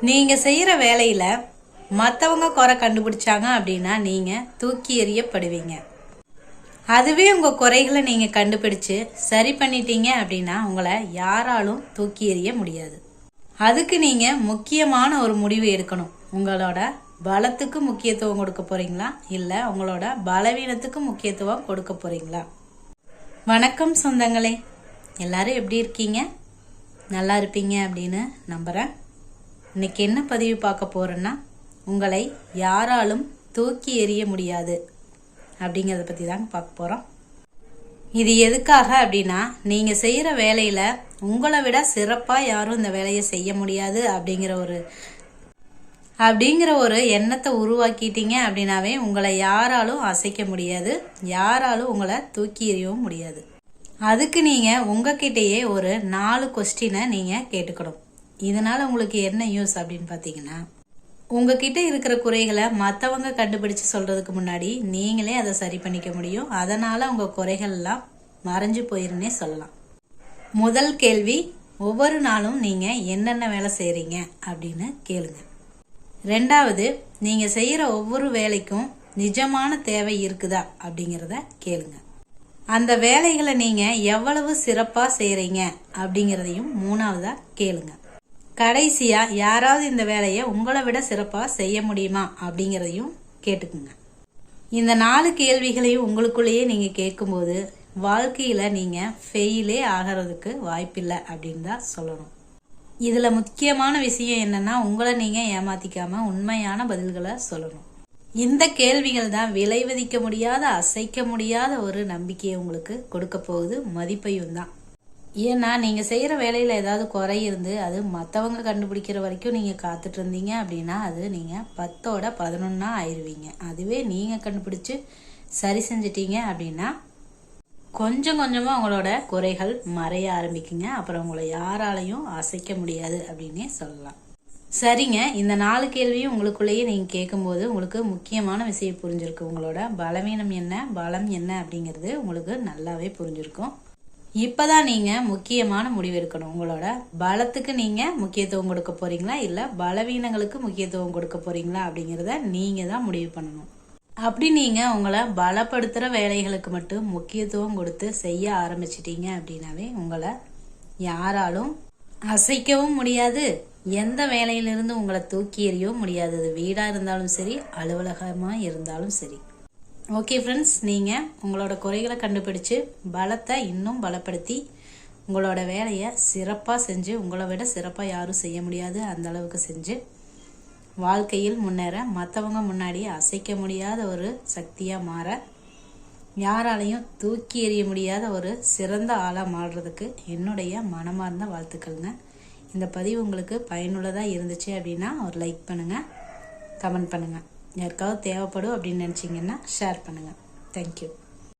நீங்க செய்யற வேலையில மற்றவங்க குறை கண்டுபிடிச்சாங்க அப்படின்னா நீங்க தூக்கி எறியப்படுவீங்க. அதுவே உங்க குறைகளை நீங்க கண்டுபிடிச்சு சரி பண்ணிட்டீங்க அப்படின்னா உங்களை யாராலும் தூக்கி எறிய முடியாது. அதுக்கு நீங்க முக்கியமான ஒரு முடிவு எடுக்கணும். உங்களோட பலத்துக்கு முக்கியத்துவம் கொடுக்க போறீங்களா இல்ல உங்களோட பலவீனத்துக்கு முக்கியத்துவம் கொடுக்க போறீங்களா? வணக்கம் சொந்தங்களே, எல்லாரும் எப்படி இருக்கீங்க? நல்லா இருப்பீங்க அப்படின்னு நம்புறேன். இன்னைக்கு என்ன பதிவு பார்க்க போறேன்னா, உங்களை யாராலும் தூக்கி எறிய முடியாது அப்படிங்கிறத பற்றி தாங்க பார்க்க போகிறோம். இது எதுக்காக அப்படின்னா, நீங்கள் செய்கிற வேலையில் உங்களை விட சிறப்பாக யாரும் இந்த வேலையை செய்ய முடியாது அப்படிங்கிற ஒரு எண்ணத்தை உருவாக்கிட்டீங்க அப்படின்னாவே உங்களை யாராலும் அசைக்க முடியாது, யாராலும் உங்களை தூக்கி எறியவும் முடியாது. அதுக்கு நீங்கள் உங்ககிட்டயே ஒரு 4 கொஸ்டினை நீங்கள் கேட்டுக்கணும். இதனால் உங்களுக்கு என்ன யூஸ் அப்படின்னு பார்த்தீங்கன்னா, உங்ககிட்ட இருக்கிற குறைகளை மற்றவங்க கண்டுபிடிச்சு சொல்கிறதுக்கு முன்னாடி நீங்களே அதை சரி பண்ணிக்க முடியும். அதனால் உங்கள் குறைகள்லாம் மறைஞ்சு போயிருன்னே சொல்லலாம். முதல் கேள்வி, ஒவ்வொரு நாளும் நீங்கள் என்னென்ன வேலை செய்கிறீங்க அப்படின்னு கேளுங்க. 2வது, நீங்கள் செய்கிற ஒவ்வொரு வேலைக்கும் நிஜமான தேவை இருக்குதா அப்படிங்கிறத கேளுங்க. அந்த வேலைகளை நீங்கள் எவ்வளவு சிறப்பாக செய்கிறீங்க அப்படிங்கிறதையும் 3வதா கேளுங்க. கடைசியா, யாராவது இந்த வேலையை உங்களை விட சிறப்பாக செய்ய முடியுமா அப்படிங்கிறதையும் கேட்டுக்குங்க. இந்த 4 கேள்விகளையும் உங்களுக்குள்ளேயே நீங்கள் கேட்கும்போது வாழ்க்கையில் நீங்கள் ஃபெயிலே ஆகிறதுக்கு வாய்ப்பில்லை அப்படின்னு தான் சொல்லணும். இதில் முக்கியமான விஷயம் என்னன்னா, உங்களை நீங்கள் ஏமாத்திக்காம உண்மையான பதில்களை சொல்லணும். இந்த கேள்விகள் தான் விலை மதிக்க முடியாத, அசைக்க முடியாத ஒரு நம்பிக்கையை உங்களுக்கு கொடுக்க போகுது, மதிப்பையும் தான். ஏன்னா நீங்கள் செய்கிற வேலையில் ஏதாவது குறை இருந்து அது மற்றவங்க கண்டுபிடிக்கிற வரைக்கும் நீங்கள் காத்துட்டு இருந்தீங்க அப்படின்னா அது நீங்கள் 10ஓட 11 ஆயிடுவீங்க. அதுவே நீங்கள் கண்டுபிடிச்சு சரி செஞ்சிட்டீங்க அப்படின்னா கொஞ்சம் கொஞ்சமாக உங்களோட குறைகள் மறைய ஆரம்பிக்குங்க. அப்புறம் உங்களை யாராலையும் அசைக்க முடியாது அப்படின்னே சொல்லலாம். சரிங்க, இந்த 4 கேள்வியும் உங்களுக்குள்ளேயே நீங்கள் கேட்கும்போது உங்களுக்கு முக்கியமான விஷயம் புரிஞ்சிருக்கு. உங்களோட பலவீனம் என்ன, பலம் என்ன அப்படிங்கிறது உங்களுக்கு நல்லாவே புரிஞ்சிருக்கும். இப்போதான் நீங்கள் முக்கியமான முடிவு எடுக்கணும். உங்களோட பலத்துக்கு நீங்கள் முக்கியத்துவம் கொடுக்க போறீங்களா இல்லை பலவீனங்களுக்கு முக்கியத்துவம் கொடுக்க போறீங்களா அப்படிங்கிறத நீங்கள் தான் முடிவு பண்ணணும். அப்படி நீங்கள் உங்களை பலப்படுத்துகிற வேலைகளுக்கு மட்டும் முக்கியத்துவம் கொடுத்து செய்ய ஆரம்பிச்சிட்டீங்க அப்படின்னாவே உங்களை யாராலும் அசைக்கவும் முடியாது, எந்த வேலையிலிருந்து உங்களை தூக்கி எறியவும் முடியாது. அது வீடாக இருந்தாலும் சரி, அலுவலகமாக இருந்தாலும் சரி. ஓகே ஃப்ரெண்ட்ஸ், நீங்கள் உங்களோட குறைகளை கண்டுபிடிச்சு பலத்தை இன்னும் பலப்படுத்தி உங்களோட வேலையை சிறப்பாக செஞ்சு, உங்களை விட சிறப்பாக யாரும் செய்ய முடியாது அந்த அளவுக்கு செஞ்சு வாழ்க்கையில் முன்னேற, மற்றவங்க முன்னாடி அசைக்க முடியாத ஒரு சக்தியாக மாற, யாராலையும் தூக்கி எறிய முடியாத ஒரு சிறந்த ஆளாக மாறுறதுக்கு என்னுடைய மனமார்ந்த வாழ்த்துக்கள்ங்க. இந்த பதிவு உங்களுக்கு பயனுள்ளதாக இருந்துச்சு அப்படின்னா ஒரு லைக் பண்ணுங்கள், கமெண்ட் பண்ணுங்கள். யாருக்காவது தேவைப்படும் அப்படின்னு நினச்சிங்கன்னா ஷேர் பண்ணுங்கள். தேங்க்யூ.